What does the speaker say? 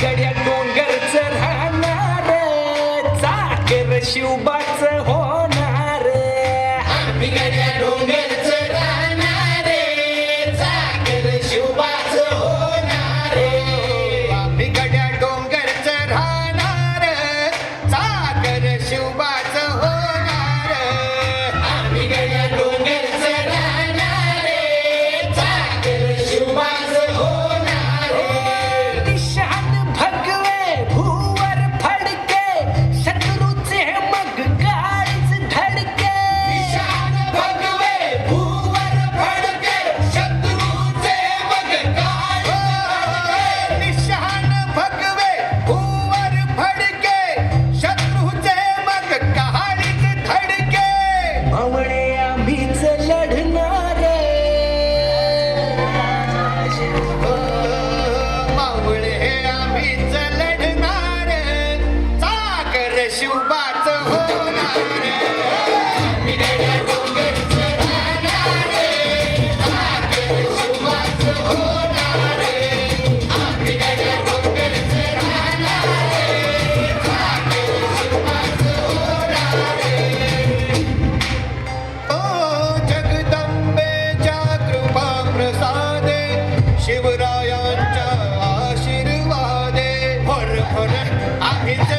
गड्या डोंगरचं राहणार चाकर शिवबाच होणार आम्ही गड्या डोंगरचं राहणार चाकर शिवबाच होणार आम्ही गड्या डोंगरचं राहणार चाकर शिवबाच होणार आम्ही गड्या डोंगरचं राहणार चाकर शिवबाच होणार निशान भगवे भूवर फडके शत्रूचे मग काळीच धडके निशान भगवे भूवर फडके शत्रूचे मग काळ निशान भगवे भूवर फडके शत्रूचे मग कहाणीच धडके मावळे आम्हीच लढणार मावळे आम्हीच लढणार चाकर शिवबाच होणार आम्ही गड्या डोंगरचं राहणार चाकर शिवबाच होणार आम्ही गड्या डोंगरचं राहणार चाकर शिवबाच होणार ओ जगदंबेच्या कृपा प्रसादे शिवरायांच्या आशीर्वादे भर भर आम्हीच